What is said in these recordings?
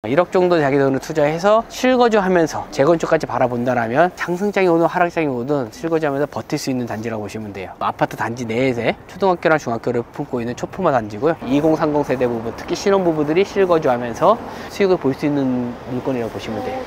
1억 정도 자기 돈을 투자해서 실거주하면서 재건축까지 바라본다라면 상승장이 오든 하락장이 오든 실거주하면서 버틸 수 있는 단지라고 보시면 돼요. 아파트 단지 내에 초등학교랑 중학교를 품고 있는 초품화 단지고요. 2030 세대 부부, 특히 신혼부부들이 실거주하면서 수익을 볼 수 있는 물건이라고 보시면 돼요.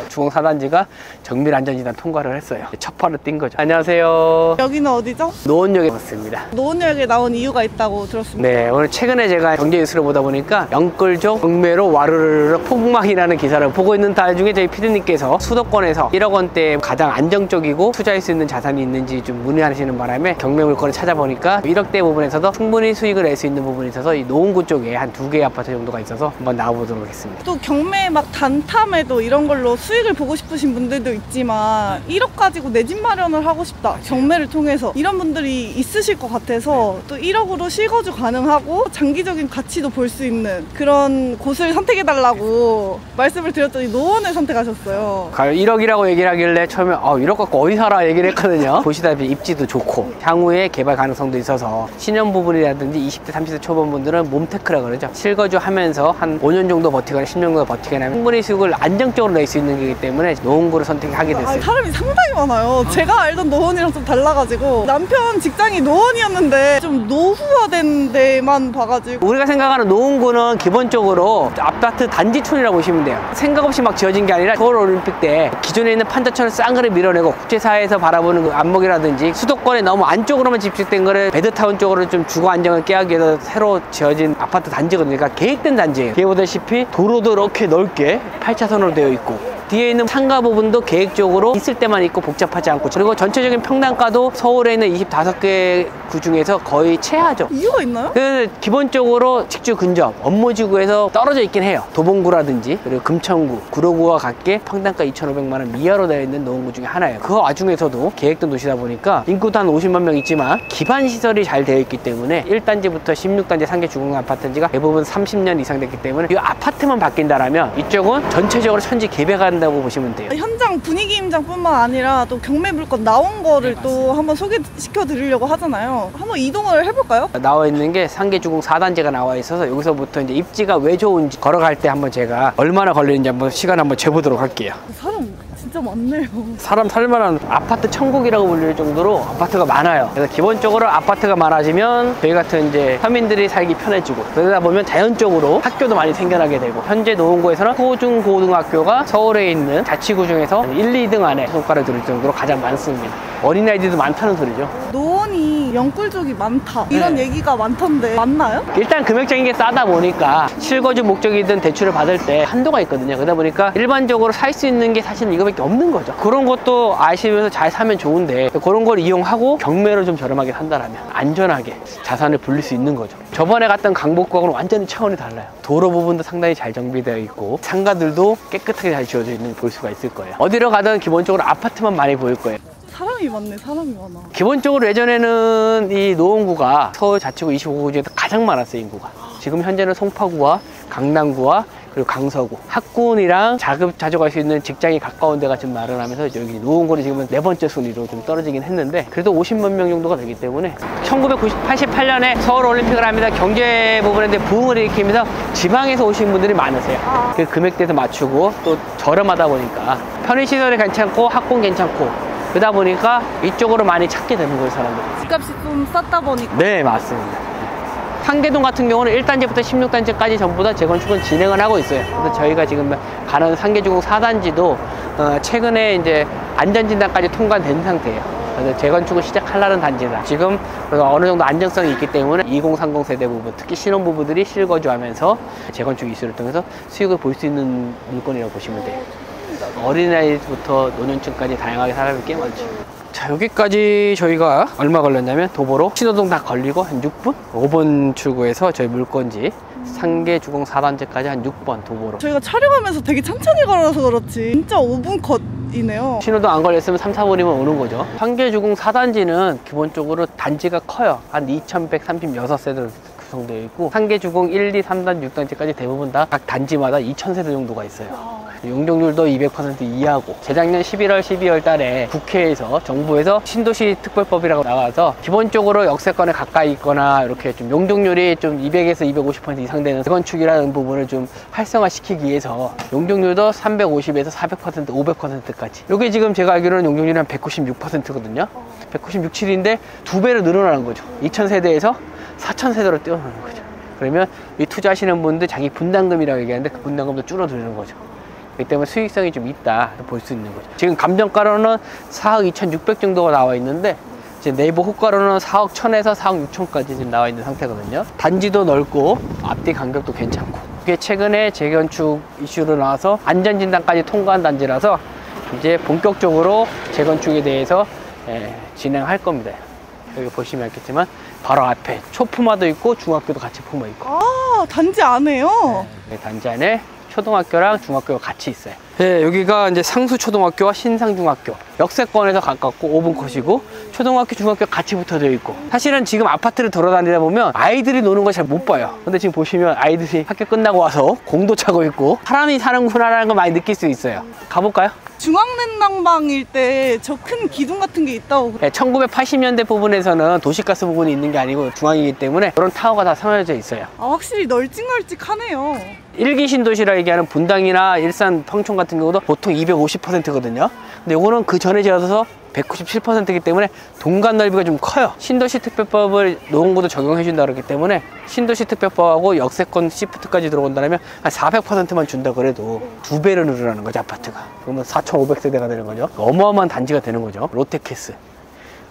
주공 4단지가 정밀안전진단 통과를 했어요. 첫 발을 띈 거죠. 안녕하세요. 여기는 어디죠? 노원역에 왔습니다. 노원역에 나온 이유가 있다고 들었습니다. 네, 오늘 최근에 제가 경제 뉴스를 보다 보니까 영끌족 경매로 와르르 폭망이라는 기사를 보고 있는 도중에 저희 피디님께서 수도권에서 1억 원대 가장 안정적이고 투자할 수 있는 자산이 있는지 좀 문의하시는 바람에 경매 물건을 찾아보니까 1억대 부분에서도 충분히 수익을 낼 수 있는 부분이 있어서 이 노원구 쪽에 한 2개의 아파트 정도가 있어서 한번 나와보도록 하겠습니다. 또 경매 막 단탐에도 이런 걸로 수익을 보고 싶으신 분들도 있지만 1억 가지고 내 집 마련을 하고 싶다, 경매를 통해서, 이런 분들이 있으실 것 같아서 또 1억으로 실거주 가능하고 장기적인 가치도 볼 수 있는 그런 곳을 선택해달라고 말씀을 드렸더니 노원을 선택하셨어요. 1억이라고 얘기를 하길래 처음에 1억 갖고 어디 살아 얘기를 했거든요. 보시다시피 입지도 좋고 향후에 개발 가능성도 있어서 신혼부부라든지 20대 30대 초반분들은 몸테크라 그러죠. 실거주 하면서 한 5년 정도 버티거나 10년 정도 버티거나 충분히 수익을 안정적으로 낼 수 있는 거기 때문에 노원구를 선택하게 됐어요. 사람이 상당히 많아요. 제가 알던 노원이랑 좀 달라가지고 남편 직장이 노원이었는데 좀 노후화된 데만 봐가지고. 우리가 생각하는 노원구는 기본적으로 아파트 단지촌이라고 보시면 돼요. 생각 없이 막 지어진 게 아니라 서울올림픽 때 기존에 있는 판자촌을 싼 거를 밀어내고 국제사회에서 바라보는 그 안목이라든지 수도권에 너무 안쪽으로만 집중된 거를 베드타운 쪽으로 좀 주거 안정을 깨하기 위해서 새로 지어진 아파트 단지거든요. 그러니까 계획된 단지예요. 뒤에 보다시피 도로도 이렇게 넓게 8차선으로 되어 있고 뒤에 있는 상가 부분도 계획적으로 있을 때만 있고 복잡하지 않고, 그리고 전체적인 평당가도 서울에 있는 25개 구 중에서 거의 최하죠. 이유가 있나요? 그래서 기본적으로 직주 근접 업무지구에서 떨어져 있긴 해요. 도봉구라든지 그리고 금천구, 구로구와 같게 평당가 2,500만 원 미하로 되어 있는 노원구 중에 하나예요. 그 와중에서도 계획된 도시다 보니까 인구도 한 50만 명 있지만 기반 시설이 잘 되어 있기 때문에 1단지부터 16단지 상계 주공 아파트지가 대부분 30년 이상 됐기 때문에 이 아파트만 바뀐다라면 이쪽은 전체적으로 천지 개발한다고 보시면 돼요. 현장 분위기 임장뿐만 아니라 또 경매 물건 나온 거를 또 한번 소개시켜 드리려고 하잖아요. 한번 이동을 해볼까요? 나와 있는 게 상계주공 4단지가 나와 있어서 여기서부터 이제 입지가 왜 좋은지 걸어갈 때 한번 제가 얼마나 걸리는지 한번 시간 한번 재보도록 할게요. 사람 진짜 많네요. 사람 살만한 아파트 천국이라고 불릴 정도로 아파트가 많아요. 그래서 기본적으로 아파트가 많아지면 저희 같은 이제 서민들이 살기 편해지고, 그러다 보면 자연적으로 학교도 많이 생겨나게 되고, 현재 노원구에서는 초중고등학교가 서울에 있는 자치구 중에서 1, 2등 안에 손가락을 들을 정도로 가장 많습니다. 어린아이들도 많다는 소리죠. 노원이 영끌족이 많다 이런 얘기가 많던데 맞나요? 일단 금액적인 게 싸다 보니까 실거주 목적이든 대출을 받을 때 한도가 있거든요. 그러다 보니까 일반적으로 살 수 있는 게 사실 이거밖에 없는 거죠. 그런 것도 아시면서 잘 사면 좋은데 그런 걸 이용하고 경매로 좀 저렴하게 산다라면 안전하게 자산을 불릴 수 있는 거죠. 저번에 갔던 강북구하고는 완전히 차원이 달라요. 도로 부분도 상당히 잘 정비되어 있고 상가들도 깨끗하게 잘 지어져 있는 걸 볼 수가 있을 거예요. 어디로 가든 기본적으로 아파트만 많이 보일 거예요. 사람이 많네. 사람이 많아. 기본적으로 예전에는 이 노원구가 서울 자치구 25구 중에서 가장 많았어요. 인구가. 지금 현재는 송파구와 강남구와 그리고 강서구, 학군이랑 자주 갈 수 있는 직장이 가까운 데가 좀 마련하면서 여기 노원구는 지금은 4번째 순위로 좀 떨어지긴 했는데 그래도 50만 명 정도가 되기 때문에 1988년에 서울올림픽을 합니다. 경제 부분에 부흥을 일으키면서 지방에서 오신 분들이 많으세요. 그 금액대에서 맞추고 또 저렴하다 보니까 편의시설이 괜찮고 학군 괜찮고 그러다 보니까 이쪽으로 많이 찾게 되는 거예요, 사람들이. 집값이 좀 쌌다 보니까. 네, 맞습니다. 상계동 같은 경우는 1단지부터 16단지까지 전부 다 재건축은 진행을 하고 있어요. 그래서 저희가 지금 가는 상계주공 4단지도 최근에 이제 안전진단까지 통과된 상태예요. 그래서 재건축을 시작하려는 단지다. 지금 어느 정도 안정성이 있기 때문에 2030 세대 부부, 특히 신혼부부들이 실거주하면서 재건축 이슈를 통해서 수익을 볼 수 있는 물건이라고 보시면 돼요. 어린아이부터 노년층까지 다양하게 사람이 꽤 많죠. 자, 여기까지 저희가 얼마 걸렸냐면 도보로 신호등 다 걸리고 한 6분? 5번 출구에서 저희 물건지 상계주공 4단지까지 한 6번 도보로. 저희가 촬영하면서 되게 천천히 걸어서 그렇지 진짜 5분 컷이네요. 신호등 안 걸렸으면 3, 4분이면 오는 거죠. 상계주공 4단지는 기본적으로 단지가 커요. 한 2136세대 구성되어 있고 상계주공 1, 2, 3단지, 6단지까지 대부분 다 각 단지마다 2000세대 정도가 있어요. 용적률도 200% 이하고, 재작년 11월, 12월 달에 국회에서 정부에서 신도시 특별법이라고 나와서 기본적으로 역세권에 가까이 있거나 이렇게 좀 용적률이 좀 200에서 250% 이상 되는 재건축이라는 부분을 좀 활성화시키기 위해서 용적률도 350에서 400%, 500%까지. 이게 지금 제가 알기로는 용적률이 한 196%거든요. 196, 7인데 2배로 늘어나는 거죠. 2000세대에서 4000세대로 뛰어나는 거죠. 그러면 이 투자하시는 분들 자기 분담금이라고 얘기하는데 그 분담금도 줄어드는 거죠. 그렇기 때문에 수익성이 좀 있다 볼 수 있는 거죠. 지금 감정가로는 4억 2600 정도가 나와 있는데 이제 네이버 호가로는 4억 1000에서 4억 6000까지 지금 나와 있는 상태거든요. 단지도 넓고 앞뒤 간격도 괜찮고, 이게 최근에 재건축 이슈로 나와서 안전진단까지 통과한 단지라서 이제 본격적으로 재건축에 대해서 진행할 겁니다. 여기 보시면 알겠지만 바로 앞에 초품화도 있고 중학교도 같이 품어 있고. 아, 단지 안에요? 네, 단지 안에 초등학교랑 중학교가 같이 있어요. 네, 여기가 이제 상수초등학교와 신상중학교, 역세권에서 가깝고 5분 컷이고, 초등학교, 중학교 같이 붙어져 있고. 사실은 지금 아파트를 돌아다니다 보면 아이들이 노는 걸 잘 못 봐요. 근데 지금 보시면 아이들이 학교 끝나고 와서 공도 차고 있고 사람이 사는구나라는 걸 많이 느낄 수 있어요. 가볼까요? 중앙냉난방일 때 저 큰 기둥 같은 게 있다고. 네, 1980년대 부분에서는 도시가스 부분이 있는 게 아니고 중앙이기 때문에 그런 타워가 다 세워져 있어요. 아, 확실히 널찍널찍하네요. 일기 신도시라 얘기하는 분당이나 일산, 평촌 같은 경우도 보통 250%거든요. 근데 요거는 그 전에 지어서 197%이기 때문에 동간 넓이가 좀 커요. 신도시 특별법을 노원구도 적용해 준다 그렇기 때문에 신도시 특별법하고 역세권 시프트까지 들어온다면 한 400%만 준다 그래도 2배로 늘어나는 거죠, 아파트가. 그러면 4,500세대가 되는 거죠. 어마어마한 단지가 되는 거죠. 롯데캐스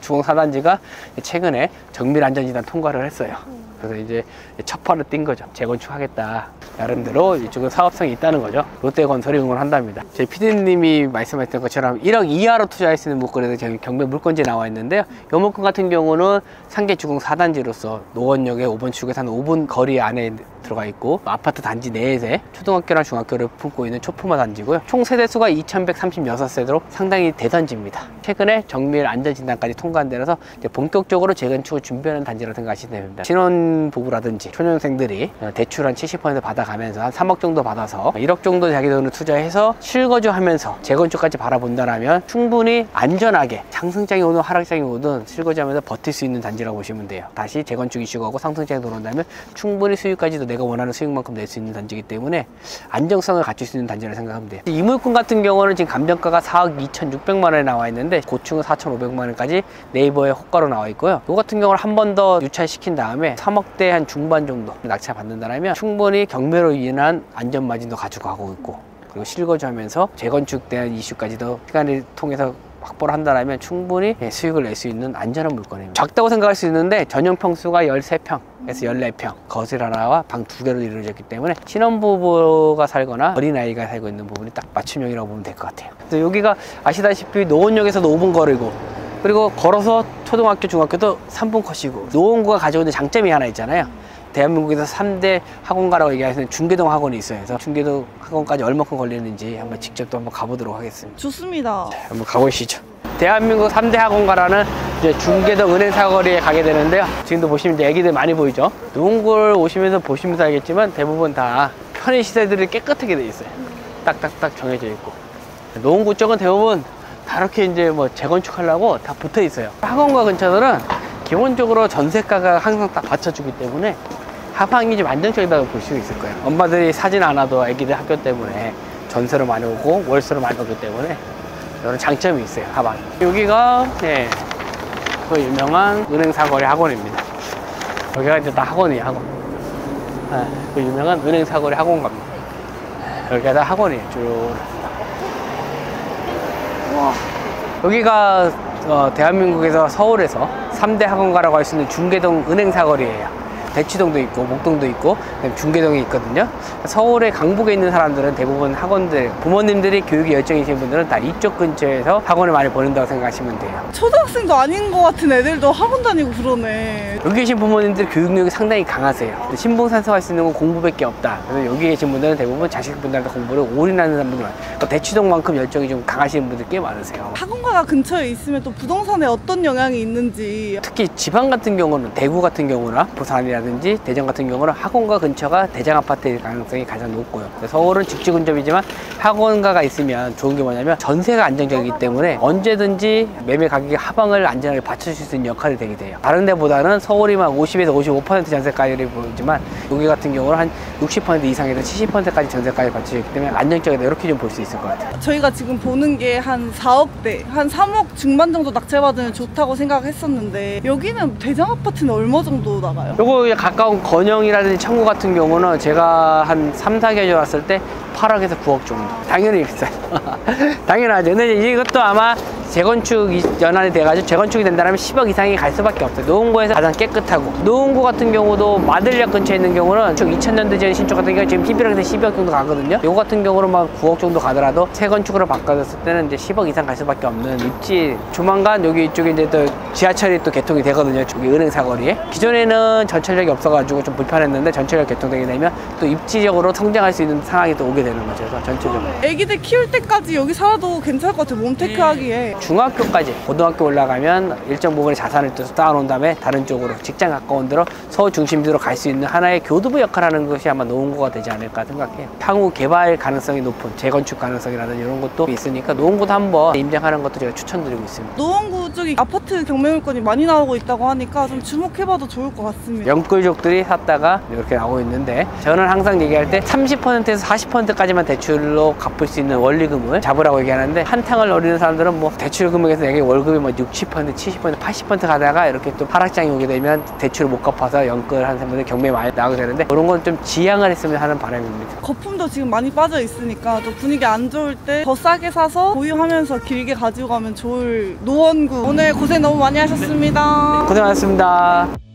주공 4단지가 최근에 정밀 안전진단 통과를 했어요. 그래서 이제 첫 판을 뛴 거죠. 재건축하겠다. 나름대로 이쪽은 사업성이 있다는 거죠. 롯데건설이 응원한답니다. 저희 PD님이 말씀하셨던 것처럼 1억 이하로 투자할 수 있는 물건에서 저희 경매 물건지에 나와 있는데요. 이 물건 같은 경우는 상계주공 4단지로서 노원역의 5번 출구에서 한 5분 거리 안에 들어가 있고, 아파트 단지 내에 초등학교랑 중학교를 품고 있는 초품화 단지고요. 총 세대수가 2136세대로 상당히 대단지입니다. 최근에 정밀 안전진단까지 통과한 데라서 이제 본격적으로 재건축을 준비하는 단지라고 생각하시면 됩니다. 신혼부부라든지 초년생들이 대출 한 70% 받아가면서 한 3억 정도 받아서 1억 정도 자기 돈을 투자해서 실거주하면서 재건축까지 바라본다면 충분히 안전하게 상승장이 오든 하락장이 오든 실거주하면서 버틸 수 있는 단지라고 보시면 돼요. 다시 재건축 이슈가 오고 상승장이 들어온다면 충분히 수익까지도 내가 원하는 수익만큼 낼 수 있는 단지이기 때문에 안정성을 갖출 수 있는 단지라고 생각하면 돼요. 이 물건 같은 경우는 지금 감정가가 4억 2,600만 원에 나와 있는데 고층은 4,500만 원까지 네이버에 호가로 나와 있고요. 이 같은 경우는 한 번 더 유찰시킨 다음에 3억대 한 중반 정도 낙찰 받는다면 충분히 경매로 인한 안전 마진도 가지고 가고 있고, 그리고 실거주하면서 재건축 대한 이슈까지도 시간을 통해서 확보를 한다면 충분히 수익을 낼 수 있는 안전한 물건입니다. 작다고 생각할 수 있는데 전용 평수가 13평에서 14평, 거실 하나와 방 2개로 이루어졌기 때문에 신혼부부가 살거나 어린아이가 살고 있는 부분이 딱 맞춤형이라고 보면 될 것 같아요. 그래서 여기가 아시다시피 노원역에서도 5분 거리고, 그리고 걸어서 초등학교, 중학교도 3분 컷이고, 노원구가 가지고 있는 장점이 하나 있잖아요. 대한민국에서 3대 학원가라고 얘기하시는 중계동 학원이 있어요. 그래서 중계동 학원까지 얼마큼 걸리는지 한번 직접 또 한번 가보도록 하겠습니다. 좋습니다. 자, 한번 가보시죠. 대한민국 3대 학원가라는 이제 중계동 은행 사거리에 가게 되는데요. 지금도 보시면 이제 애기들 많이 보이죠. 노원구를 오시면서 보시면서 알겠지만 대부분 다 편의시설들이 깨끗하게 돼 있어요. 딱딱딱 정해져 있고, 노원구 쪽은 대부분 다 이렇게 이제 뭐 재건축하려고 다 붙어 있어요. 학원가 근처들은 기본적으로 전세가가 항상 딱 받쳐주기 때문에 하방이 좀 안정적이라고 볼 수 있을 거예요. 엄마들이 사진 않아도 애기들 학교 때문에 전세로 많이 오고 월세로 많이 오기 때문에 이런 장점이 있어요, 하방이. 여기가 그 유명한 은행사거리 학원입니다. 여기가 이제 다 학원이에요, 학원. 그 유명한 은행사거리 학원 갑니다. 여기가 다 학원이에요, 쭉. 와. 여기가 대한민국에서 서울에서 3대 학원가라고 할 수 있는 중계동 은행사거리예요. 대치동도 있고 목동도 있고 중계동이 있거든요. 서울의 강북에 있는 사람들은 대부분 학원들, 부모님들이 교육에 열정이신 분들은 다 이쪽 근처에서 학원을 많이 보낸다고 생각하시면 돼요. 초등학생도 아닌 것 같은 애들도 학원 다니고 그러네. 여기 계신 부모님들 교육력이 상당히 강하세요. 신봉산성할 수 있는 건 공부밖에 없다. 그래서 여기 계신 분들은 대부분 자식분들한테 공부를 올인하는 분들 많아요. 그러니까 대치동만큼 열정이 좀 강하신 분들 꽤 많으세요. 학원가가 근처에 있으면 또 부동산에 어떤 영향이 있는지. 특히 지방 같은 경우는 대구 같은 경우나 부산이라 대전이라든지 대전 같은 경우는 학원가 근처가 대장 아파트일 가능성이 가장 높고요. 서울은 직지 근접이지만 학원가가 있으면 좋은 게 뭐냐면 전세가 안정적이기 때문에 언제든지 매매 가격의 하방을 안전하게 받쳐줄 수 있는 역할이 되게 돼요. 다른 데보다는 서울이만 50에서 55% 전세가율이 보이지만 여기 같은 경우는 한 60% 이상에서 70%까지 전세가율이 받쳐주기 때문에 안정적이다, 이렇게 좀 볼 수 있을 것 같아요. 저희가 지금 보는 게 한 4억대, 한 3억 중반 정도 낙찰받으면 좋다고 생각했었는데 여기는 대장 아파트는 얼마 정도 나가요? 요거 가까운 건영이라든지 청구 같은 경우는 제가 한 3, 4개월 왔을 때 8억에서 9억 정도. 당연히 비싸요. 당연하죠. 근데 이것도 아마 재건축 연한이 돼가지고 재건축이 된다면 10억 이상이 갈 수밖에 없어요. 노원구에서 가장 깨끗하고, 노원구 같은 경우도 마들역 근처에 있는 경우는 2000년대 전 신축 같은 경우 지금 11억에서 12억 정도 가거든요. 요거 같은 경우는 막 9억 정도 가더라도 재건축으로 바꿔줬을 때는 이제 10억 이상 갈 수밖에 없는 입지. 조만간 여기 이쪽에 이제 또 지하철이 또 개통이 되거든요. 저기 은행 사거리에. 기존에는 전철역이 없어가지고 좀 불편했는데 전철역 개통되게 되면 또 입지적으로 성장할 수 있는 상황이 또 오게 되는 거죠. 그래서 전체적으로. 애기들 키울 때까지 여기 살아도 괜찮을 것 같아요. 몸테크 하기에. 중학교까지, 고등학교 올라가면 일정 부분의 자산을 또 쌓아놓은 다음에 다른 쪽으로 직장 가까운 데로 서울 중심지로 갈 수 있는 하나의 교두부 역할을 하는 것이 아마 노원구가 되지 않을까 생각해요. 향후 개발 가능성이 높은 재건축 가능성이라든지 이런 것도 있으니까 노원구도 한번 임장하는 것도 제가 추천드리고 있습니다. 노원구 쪽이 아파트 경매 물건이 많이 나오고 있다고 하니까 좀 주목해봐도 좋을 것 같습니다. 영끌족들이 샀다가 이렇게 나오고 있는데, 저는 항상 얘기할 때 30%에서 40%까지만 대출로 갚을 수 있는 원리금을 잡으라고 얘기하는데, 한탕을 노리는 사람들은 뭐 대출 금액에서 여기 월급이 뭐 60%, 70%, 80% 가다가 이렇게 또 하락장이 오게 되면 대출을 못 갚아서 영끌하는 사람들이 경매에 많이 나오게 되는데, 그런 건 좀 지양을 했으면 하는 바람입니다. 거품도 지금 많이 빠져 있으니까 또 분위기 안 좋을 때 더 싸게 사서 보유하면서 길게 가지고 가면 좋을 노원구. 오늘 고생 너무 많이 하셨습니다. 고생하셨습니다.